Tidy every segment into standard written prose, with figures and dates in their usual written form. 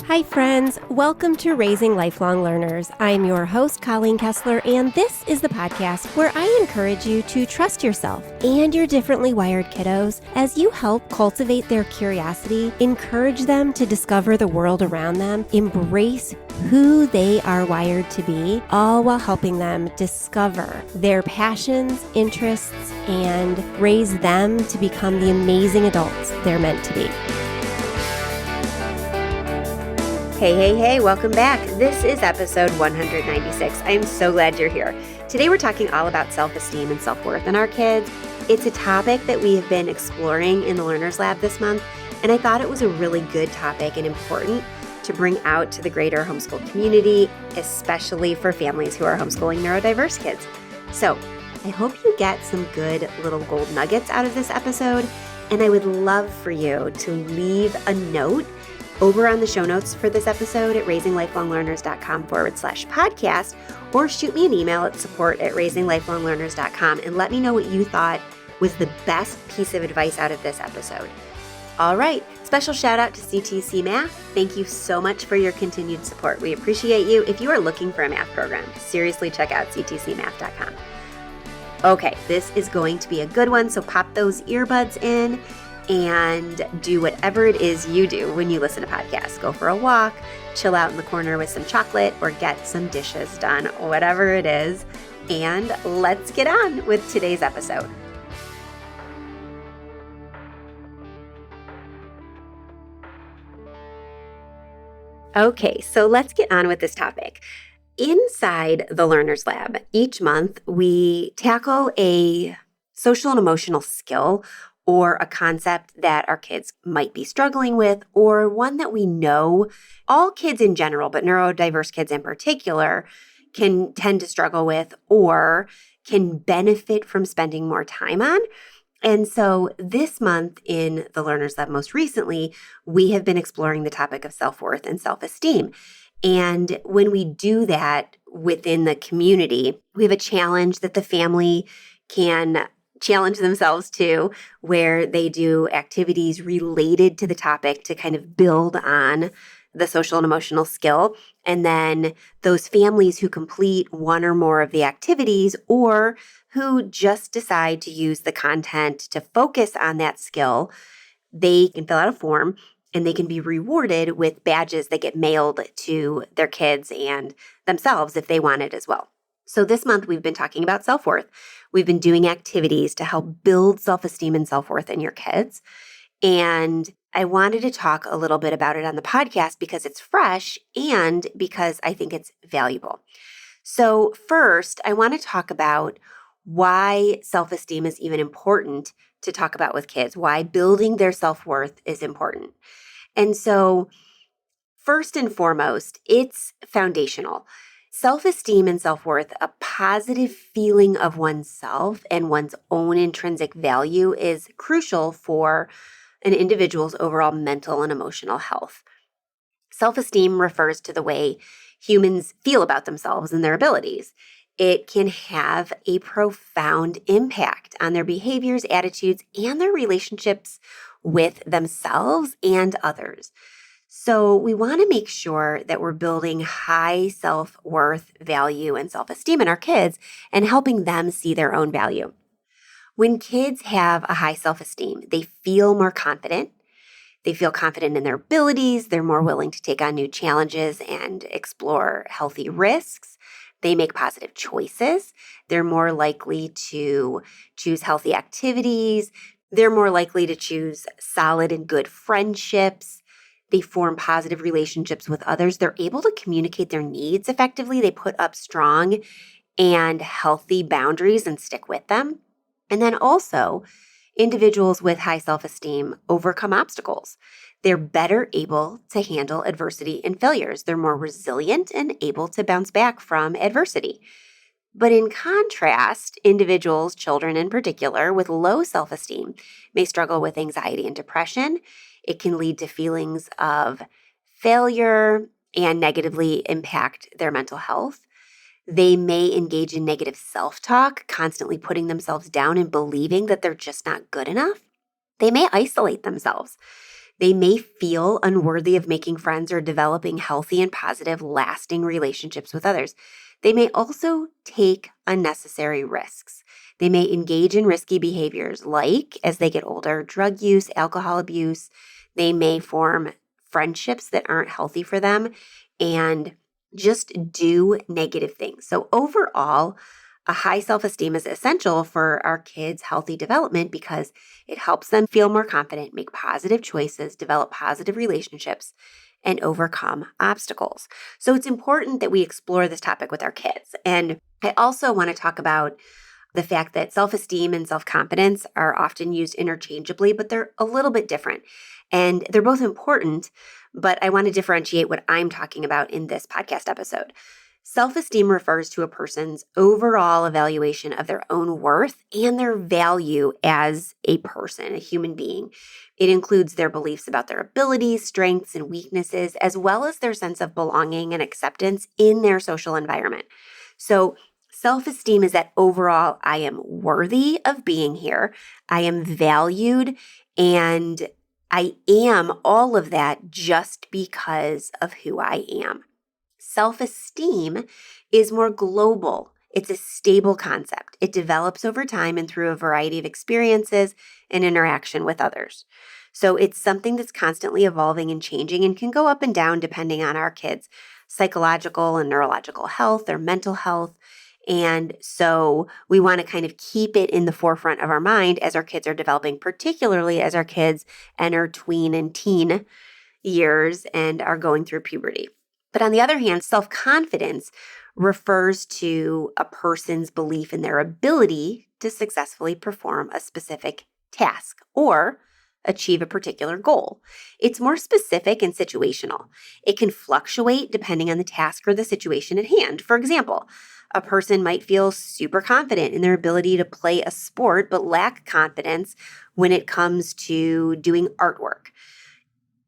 Hi, friends. Welcome to Raising Lifelong Learners. I'm your host, Colleen Kessler, and this is the podcast where I encourage you to trust yourself and your differently wired kiddos as you help cultivate their curiosity, encourage them to discover the world around them, embrace who they are wired to be, all while helping them discover their passions, interests, and raise them to become the amazing adults they're meant to be. Hey, welcome back. This is episode 196. I'm so glad you're here. Today we're talking all about self-esteem and self-worth in our kids. It's a topic that we have been exploring in the Learners Lab this month, and I thought it was a really good topic and important to bring out to the greater homeschool community, especially for families who are homeschooling neurodiverse kids. So I hope you get some good little gold nuggets out of this episode, and I would love for you to leave a note over on the show notes for this episode at raisinglifelonglearners.com/podcast, or shoot me an email at support@raisinglifelonglearners.com and let me know what you thought was the best piece of advice out of this episode. All right, special shout out to CTC Math. Thank you so much for your continued support. We appreciate you. If you are looking for a math program, seriously check out ctcmath.com. Okay, this is going to be a good one, so pop those earbuds in and do whatever it is you do when you listen to podcasts. Go for a walk, chill out in the corner with some chocolate, or get some dishes done, whatever it is. And let's get on with today's episode. Okay, so let's get on with this topic. Inside the Learners Lab, each month we tackle a social and emotional skill or a concept that our kids might be struggling with, or one that we know all kids in general, but neurodiverse kids in particular, can tend to struggle with or can benefit from spending more time on. And so this month in the Learners Lab, most recently, we have been exploring the topic of self-worth and self-esteem. And when we do that within the community, we have a challenge that the family can challenge themselves to, where they do activities related to the topic to kind of build on the social and emotional skill. And then those families who complete one or more of the activities, or who just decide to use the content to focus on that skill, they can fill out a form and they can be rewarded with badges that get mailed to their kids and themselves if they want it as well. So this month we've been talking about self-worth. We've been doing activities to help build self-esteem and self-worth in your kids. And I wanted to talk a little bit about it on the podcast because it's fresh and because I think it's valuable. So first, I want to talk about why self-esteem is even important to talk about with kids, why building their self-worth is important. And so first and foremost, it's foundational. Self-esteem and self-worth, a positive feeling of oneself and one's own intrinsic value, is crucial for an individual's overall mental and emotional health. Self-esteem refers to the way humans feel about themselves and their abilities. It can have a profound impact on their behaviors, attitudes, and their relationships with themselves and others. So we want to make sure that we're building high self-worth, value, and self-esteem in our kids and helping them see their own value. When kids have a high self-esteem, they feel more confident. They feel confident in their abilities. They're more willing to take on new challenges and explore healthy risks. They make positive choices. They're more likely to choose healthy activities. They're more likely to choose solid and good friendships. They form positive relationships with others. They're able to communicate their needs effectively. They put up strong and healthy boundaries and stick with them. And then also, individuals with high self-esteem overcome obstacles. They're better able to handle adversity and failures. They're more resilient and able to bounce back from adversity. But in contrast, individuals, children in particular, with low self-esteem may struggle with anxiety and depression. It can lead to feelings of failure and negatively impact their mental health. They may engage in negative self-talk, constantly putting themselves down and believing that they're just not good enough. They may isolate themselves. They may feel unworthy of making friends or developing healthy and positive, lasting relationships with others. They may also take unnecessary risks. They may engage in risky behaviors like, as they get older, drug use, alcohol abuse. They may form friendships that aren't healthy for them and just do negative things. So overall, a high self-esteem is essential for our kids' healthy development because it helps them feel more confident, make positive choices, develop positive relationships, and overcome obstacles. So it's important that we explore this topic with our kids. And I also want to talk about the fact that self-esteem and self-confidence are often used interchangeably, but they're a little bit different. And they're both important, but I want to differentiate what I'm talking about in this podcast episode. Self-esteem refers to a person's overall evaluation of their own worth and their value as a person, a human being. It includes their beliefs about their abilities, strengths, and weaknesses, as well as their sense of belonging and acceptance in their social environment. So self-esteem is that overall, I am worthy of being here, I am valued, and I am all of that just because of who I am. Self-esteem is more global. It's a stable concept. It develops over time and through a variety of experiences and interaction with others. So it's something that's constantly evolving and changing and can go up and down depending on our kids' psychological and neurological health, their mental health. And so we want to kind of keep it in the forefront of our mind as our kids are developing, particularly as our kids enter tween and teen years and are going through puberty. But on the other hand, self-confidence refers to a person's belief in their ability to successfully perform a specific task or achieve a particular goal. It's more specific and situational. It can fluctuate depending on the task or the situation at hand. For example, a person might feel super confident in their ability to play a sport, but lack confidence when it comes to doing artwork.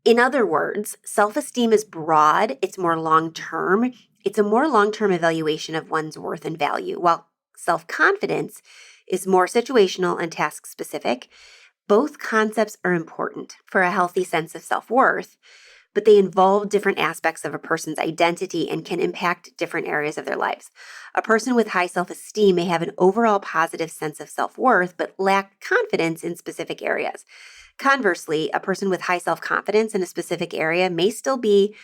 In other words, self-esteem is broad, it's more long-term. It's a more long-term evaluation of one's worth and value, while self-confidence is more situational and task-specific. Both concepts are important for a healthy sense of self-worth, but they involve different aspects of a person's identity and can impact different areas of their lives. A person with high self-esteem may have an overall positive sense of self-worth, but lack confidence in specific areas. Conversely, a person with high self-confidence in a specific area may still be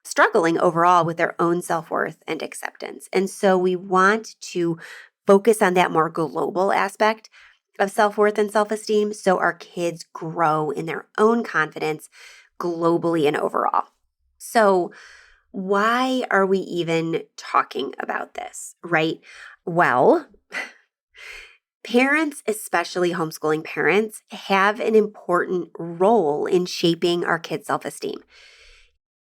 struggling overall with their own self-worth and acceptance. And so we want to focus on that more global aspect of self-worth and self-esteem so our kids grow in their own confidence globally and overall. So why are we even talking about this, right? Well, parents, especially homeschooling parents, have an important role in shaping our kids' self-esteem.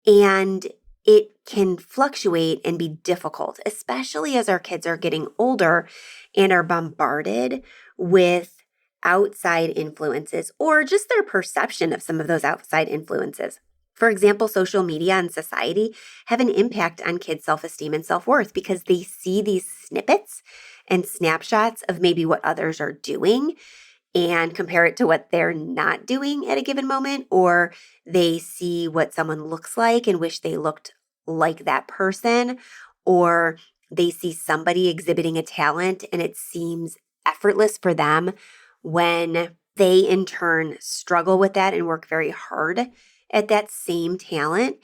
And it can fluctuate and be difficult, especially as our kids are getting older and are bombarded with outside influences or just their perception of some of those outside influences. For example, social media and society have an impact on kids' self-esteem and self-worth because they see these snippets and snapshots of maybe what others are doing and compare it to what they're not doing at a given moment, or they see what someone looks like and wish they looked like that person, or they see somebody exhibiting a talent and it seems effortless for them when they in turn struggle with that and work very hard at that same talent.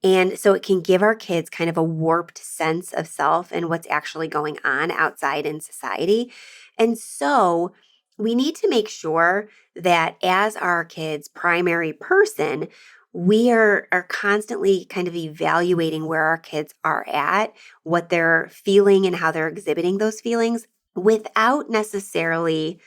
And so it can give our kids kind of a warped sense of self and what's actually going on outside in society. And so we need to make sure that as our kids' primary person, we are constantly kind of evaluating where our kids are at, what they're feeling and how they're exhibiting those feelings without necessarily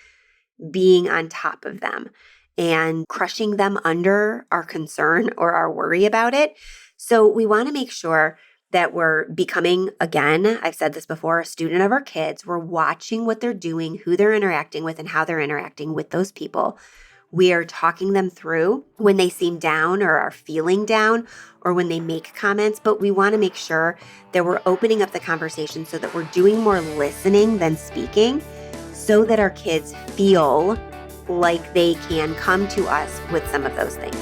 being on top of them and crushing them under our concern or our worry about it. So we want to make sure that we're becoming, again, I've said this before, a student of our kids. We're watching what they're doing, who they're interacting with, and how they're interacting with those people. We are talking them through when they seem down or are feeling down or when they make comments, but we want to make sure that we're opening up the conversation so that we're doing more listening than speaking so that our kids feel like they can come to us with some of those things.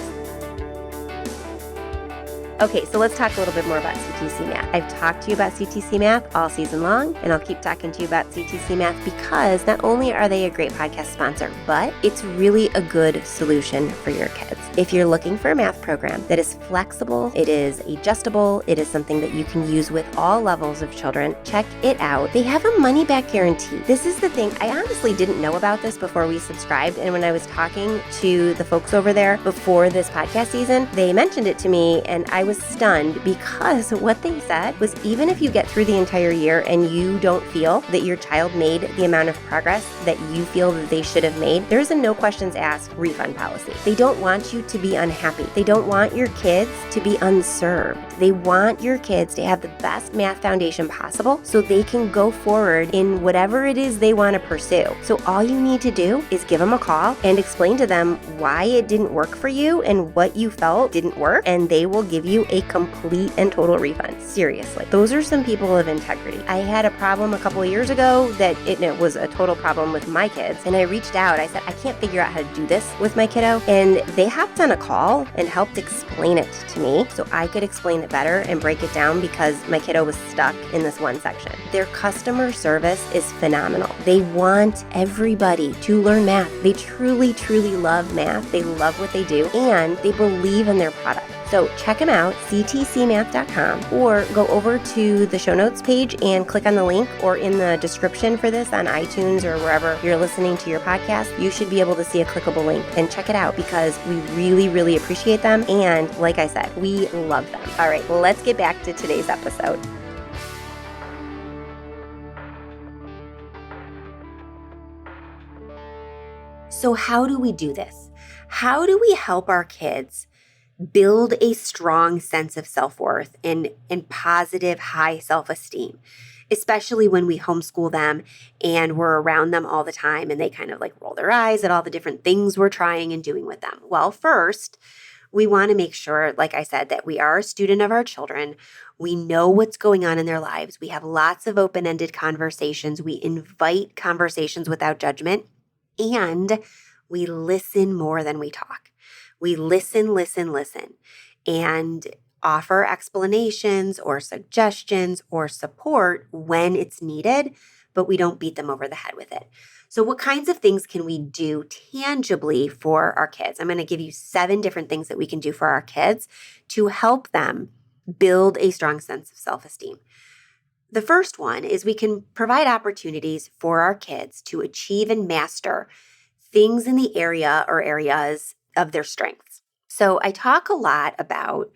Okay, so let's talk a little bit more about CTC Math. I've talked to you about CTC Math all season long, and I'll keep talking to you about CTC Math because not only are they a great podcast sponsor, but it's really a good solution for your kids. If you're looking for a math program that is flexible, it is adjustable, it is something that you can use with all levels of children, check it out. They have a money-back guarantee. This is the thing. I honestly didn't know about this before we subscribed, and when I was talking to the folks over there before this podcast season, they mentioned it to me, and I was stunned because what they said was even if you get through the entire year and you don't feel that your child made the amount of progress that you feel that they should have made, there's a no questions asked refund policy. They don't want you to be unhappy. They don't want your kids to be unserved. They want your kids to have the best math foundation possible so they can go forward in whatever it is they want to pursue. So all you need to do is give them a call and explain to them why it didn't work for you and what you felt didn't work, and they will give you a complete and total refund. Seriously. Those are some people of integrity. I had a problem a couple of years ago that it was a total problem with my kids, and I reached out. I said, I can't figure out how to do this with my kiddo, and they hopped on a call and helped explain it to me so I could explain it better and break it down because my kiddo was stuck in this one section. Their customer service is phenomenal. They want everybody to learn math. They truly, truly love math. They love what they do, and they believe in their product. So check them out, ctcmath.com, or go over to the show notes page and click on the link, or in the description for this on iTunes or wherever you're listening to your podcast, you should be able to see a clickable link and check it out because we really, really appreciate them. And like I said, we love them. All right, let's get back to today's episode. So how do we do this? How do we help our kids build a strong sense of self-worth and positive, high self-esteem, especially when we homeschool them and we're around them all the time and they kind of like roll their eyes at all the different things we're trying and doing with them? Well, first, we want to make sure, like I said, that we are a student of our children. We know what's going on in their lives. We have lots of open-ended conversations. We invite conversations without judgment, and we listen more than we talk. We listen, and offer explanations or suggestions or support when it's needed, but we don't beat them over the head with it. So what kinds of things can we do tangibly for our kids? I'm going to give you 7 different things that we can do for our kids to help them build a strong sense of self-esteem. The first one is we can provide opportunities for our kids to achieve and master things in the area or areas of their strengths. So I talk a lot about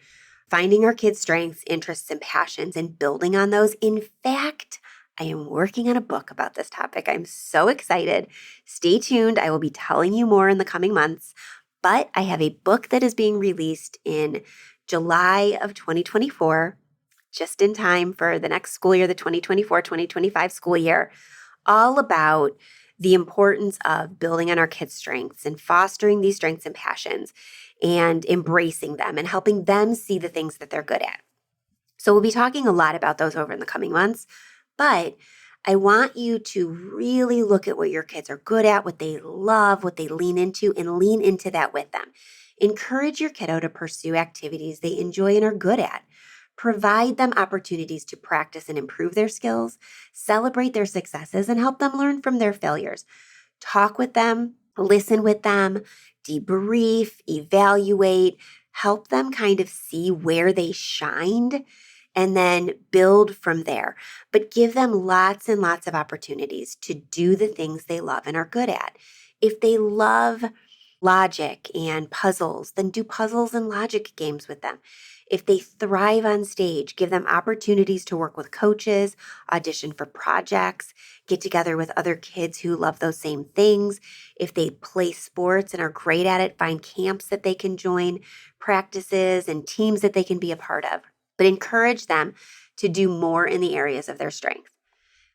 finding our kids' strengths, interests, and passions and building on those. In fact, I am working on a book about this topic. I'm so excited. Stay tuned. I will be telling you more in the coming months, but I have a book that is being released in July of 2024, just in time for the next school year, the 2024-2025 school year, all about the importance of building on our kids' strengths and fostering these strengths and passions and embracing them and helping them see the things that they're good at. So we'll be talking a lot about those over in the coming months, but I want you to really look at what your kids are good at, what they love, what they lean into, and lean into that with them. Encourage your kiddo to pursue activities they enjoy and are good at. Provide them opportunities to practice and improve their skills, celebrate their successes, and help them learn from their failures. Talk with them, listen with them, debrief, evaluate, help them kind of see where they shined, and then build from there. But give them lots and lots of opportunities to do the things they love and are good at. If they love logic and puzzles, then do puzzles and logic games with them. If they thrive on stage, give them opportunities to work with coaches, audition for projects, get together with other kids who love those same things. If they play sports and are great at it, find camps that they can join, practices and teams that they can be a part of. But encourage them to do more in the areas of their strength.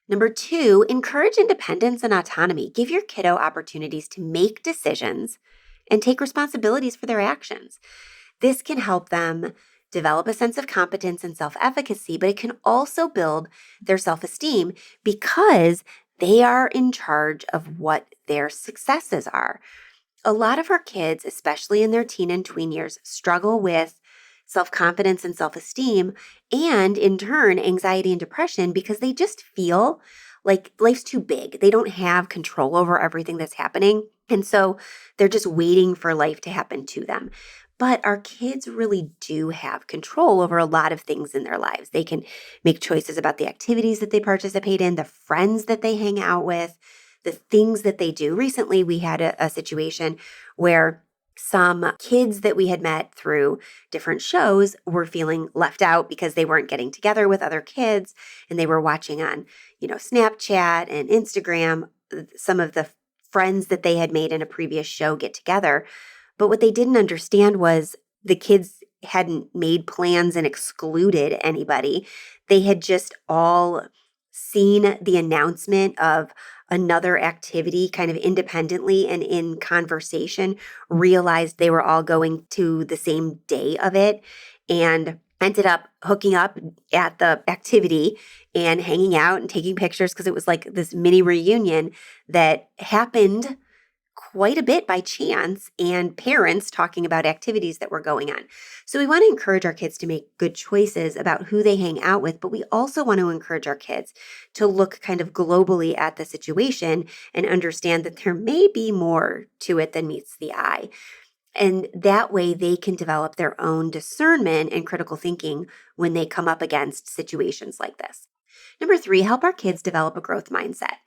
Number 2, encourage independence and autonomy. Give your kiddo opportunities to make decisions and take responsibilities for their actions. This can help them develop a sense of competence and self-efficacy, but it can also build their self-esteem because they are in charge of what their successes are. A lot of our kids, especially in their teen and tween years, struggle with self-confidence and self-esteem, and in turn, anxiety and depression because they just feel like life's too big. They don't have control over everything that's happening. And so they're just waiting for life to happen to them. But our kids really do have control over a lot of things in their lives. They can make choices about the activities that they participate in, the friends that they hang out with, the things that they do. Recently, we had a situation where some kids that we had met through different shows were feeling left out because they weren't getting together with other kids and they were watching on, Snapchat and Instagram, some of the friends that they had made in a previous show get together. But what they didn't understand was the kids hadn't made plans and excluded anybody. They had just all seen the announcement of another activity kind of independently and in conversation, realized they were all going to the same day of it and ended up hooking up at the activity and hanging out and taking pictures because it was like this mini reunion that happened quite a bit by chance, and parents talking about activities that were going on. So we want to encourage our kids to make good choices about who they hang out with, but we also want to encourage our kids to look kind of globally at the situation and understand that there may be more to it than meets the eye. And that way they can develop their own discernment and critical thinking when they come up against situations like this. Number 3, help our kids develop a growth mindset.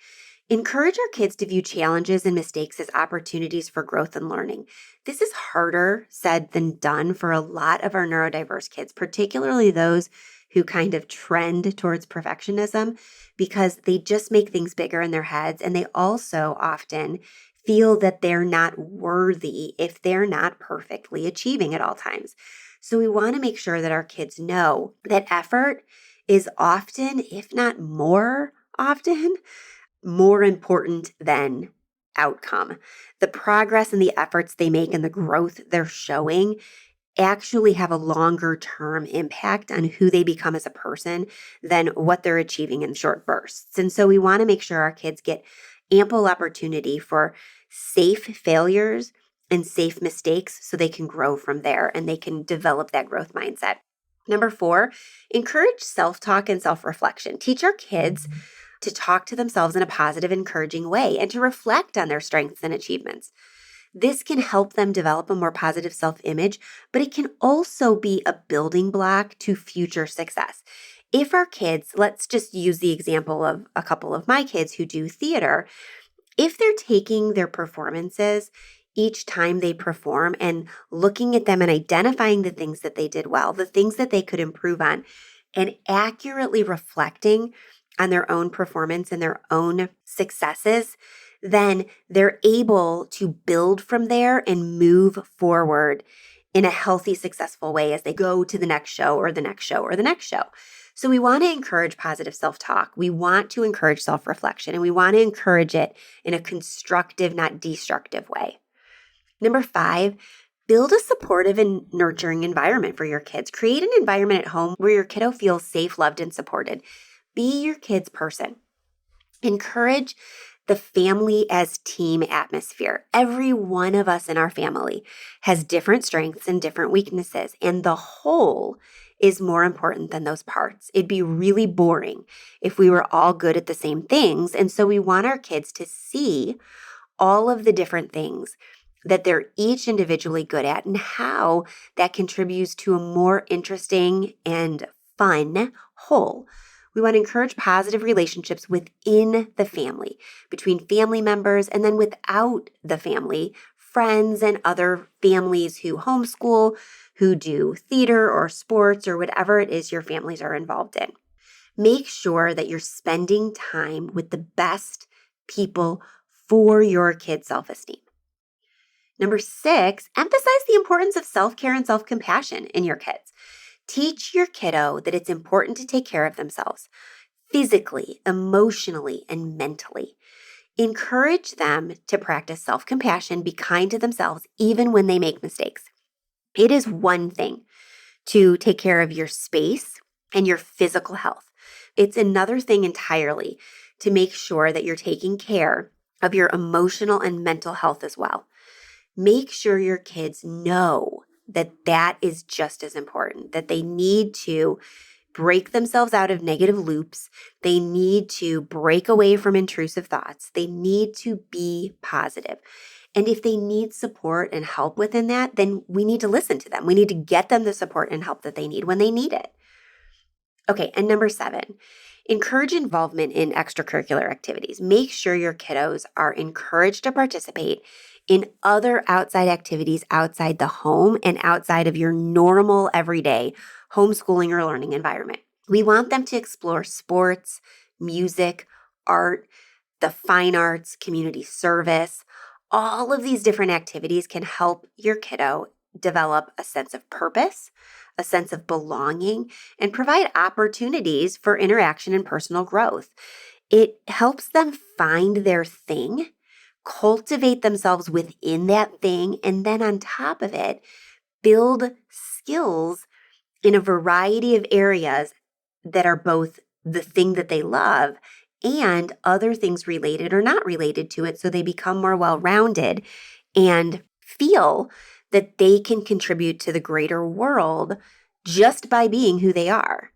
Encourage our kids to view challenges and mistakes as opportunities for growth and learning. This is harder said than done for a lot of our neurodiverse kids, particularly those who kind of trend towards perfectionism because they just make things bigger in their heads. And they also often feel that they're not worthy if they're not perfectly achieving at all times. So we want to make sure that our kids know that effort is often, if not more often, more important than outcome. The progress and the efforts they make and the growth they're showing actually have a longer term impact on who they become as a person than what they're achieving in short bursts. And so we want to make sure our kids get ample opportunity for safe failures and safe mistakes so they can grow from there and they can develop that growth mindset. Number 4, encourage self-talk and self-reflection. Teach our kids to talk to themselves in a positive, encouraging way and to reflect on their strengths and achievements. This can help them develop a more positive self-image, but it can also be a building block to future success. If our kids, let's just use the example of a couple of my kids who do theater, if they're taking their performances each time they perform and looking at them and identifying the things that they did well, the things that they could improve on, and accurately reflecting on their own performance and their own successes, then they're able to build from there and move forward in a healthy, successful way as they go to the next show or the next show or the next show. So we want to encourage positive self-talk. We want to encourage self-reflection, and we want to encourage it in a constructive, not destructive way. Number 5, build a supportive and nurturing environment for your kids. Create an environment at home where your kiddo feels safe, loved, and supported. Be your kid's person. Encourage the family as team atmosphere. Every one of us in our family has different strengths and different weaknesses, and the whole is more important than those parts. It'd be really boring if we were all good at the same things. And so we want our kids to see all of the different things that they're each individually good at and how that contributes to a more interesting and fun whole. We want to encourage positive relationships within the family, between family members, and then without the family, friends and other families who homeschool, who do theater or sports or whatever it is your families are involved in. Make sure that you're spending time with the best people for your kids' self-esteem. Number 6, emphasize the importance of self-care and self-compassion in your kids. Teach your kiddo that it's important to take care of themselves physically, emotionally, and mentally. Encourage them to practice self-compassion, be kind to themselves, even when they make mistakes. It is one thing to take care of your space and your physical health. It's another thing entirely to make sure that you're taking care of your emotional and mental health as well. Make sure your kids know that is just as important, that they need to break themselves out of negative loops. They need to break away from intrusive thoughts. They need to be positive. And if they need support and help within that, then we need to listen to them. We need to get them the support and help that they need when they need it. Okay, and number 7, encourage involvement in extracurricular activities. Make sure your kiddos are encouraged to participate in other outside activities outside the home and outside of your normal everyday homeschooling or learning environment. We want them to explore sports, music, art, the fine arts, community service. All of these different activities can help your kiddo develop a sense of purpose, a sense of belonging, and provide opportunities for interaction and personal growth. It helps them find their thing, cultivate themselves within that thing, and then on top of it, build skills in a variety of areas that are both the thing that they love and other things related or not related to it, so they become more well-rounded and feel that they can contribute to the greater world just by being who they are.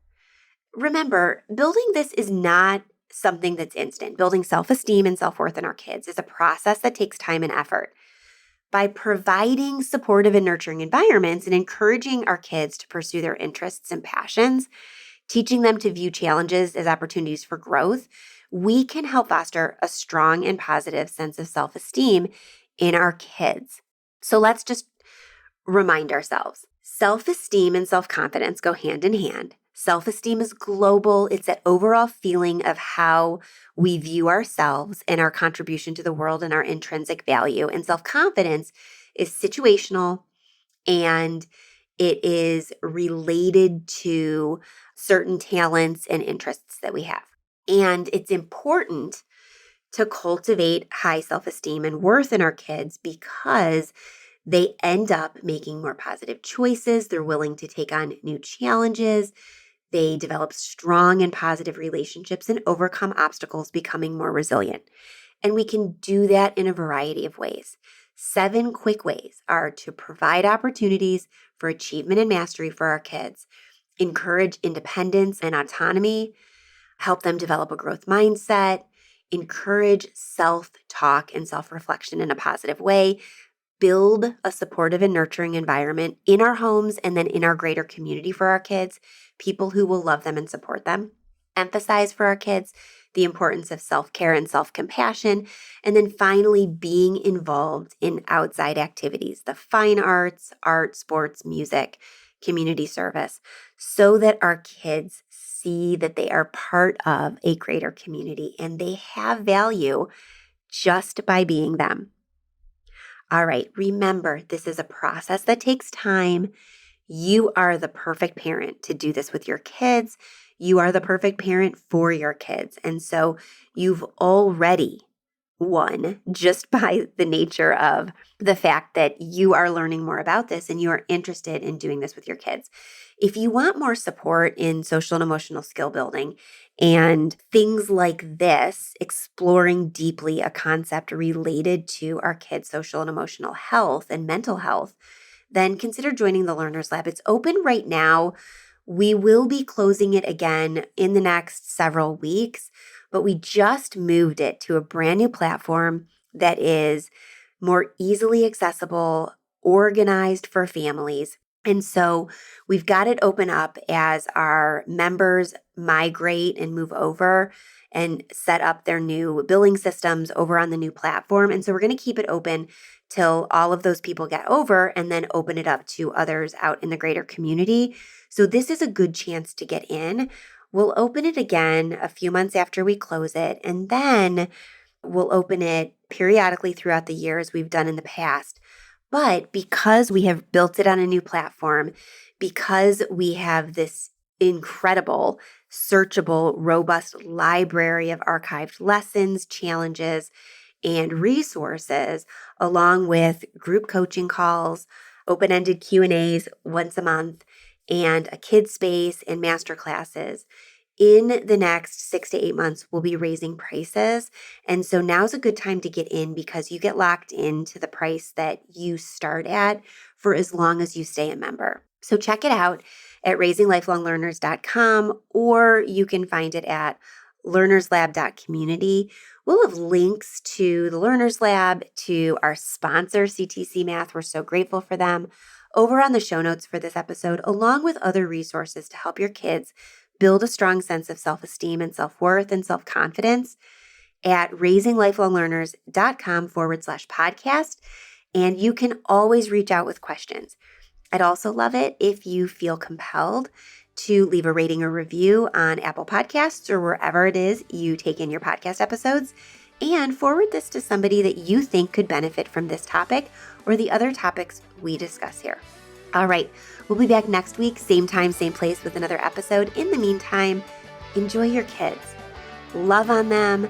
Remember, building this is not something that's instant. Building self-esteem and self-worth in our kids is a process that takes time and effort. By providing supportive and nurturing environments and encouraging our kids to pursue their interests and passions, teaching them to view challenges as opportunities for growth, we can help foster a strong and positive sense of self-esteem in our kids. So let's just remind ourselves. Self-esteem and self-confidence go hand in hand. Self-esteem is global. It's that overall feeling of how we view ourselves and our contribution to the world and our intrinsic value. And self-confidence is situational, and it is related to certain talents and interests that we have. And it's important to cultivate high self-esteem and worth in our kids because they end up making more positive choices. They're willing to take on new challenges. They develop strong and positive relationships and overcome obstacles, becoming more resilient. And we can do that in a variety of ways. 7 quick ways are to provide opportunities for achievement and mastery for our kids, encourage independence and autonomy, help them develop a growth mindset, encourage self-talk and self-reflection in a positive way, build a supportive and nurturing environment in our homes and then in our greater community for our kids, people who will love them and support them, emphasize for our kids the importance of self-care and self-compassion, and then finally being involved in outside activities, the fine arts, art, sports, music, community service, so that our kids see that they are part of a greater community and they have value just by being them. All right, remember, this is a process that takes time. You are the perfect parent to do this with your kids. You are the perfect parent for your kids. And so you've already won just by the nature of the fact that you are learning more about this and you are interested in doing this with your kids. If you want more support in social and emotional skill building and things like this, exploring deeply a concept related to our kids' social and emotional health and mental health, then consider joining the Learners Lab. It's open right now. We will be closing it again in the next several weeks, but we just moved it to a brand new platform that is more easily accessible, organized for families. And so we've got it open up as our members migrate and move over and set up their new billing systems over on the new platform. And so we're going to keep it open till all of those people get over and then open it up to others out in the greater community. So this is a good chance to get in. We'll open it again a few months after we close it, and then we'll open it periodically throughout the year as we've done in the past. But because we have built it on a new platform, because we have this incredible, searchable, robust library of archived lessons, challenges, and resources, along with group coaching calls, open-ended Q&As once a month, and a kid space and master classes, In the next 6 to 8 months, we'll be raising prices. And so now's a good time to get in because you get locked into the price that you start at for as long as you stay a member. So check it out at raisinglifelonglearners.com, or you can find it at learnerslab.community. We'll have links to the Learners Lab, to our sponsor, CTC Math. We're so grateful for them, over on the show notes for this episode, along with other resources to help your kids build a strong sense of self-esteem and self-worth and self-confidence at raisinglifelonglearners.com/podcast. And you can always reach out with questions. I'd also love it if you feel compelled to leave a rating or review on Apple Podcasts or wherever it is you take in your podcast episodes, and forward this to somebody that you think could benefit from this topic or the other topics we discuss here. All right, we'll be back next week, same time, same place, with another episode. In the meantime, enjoy your kids, love on them,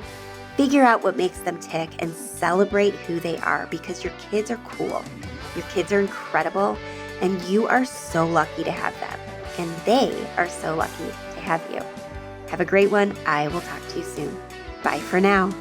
figure out what makes them tick, and celebrate who they are, because your kids are cool. Your kids are incredible, and you are so lucky to have them. And they are so lucky to have you. Have a great one. I will talk to you soon. Bye for now.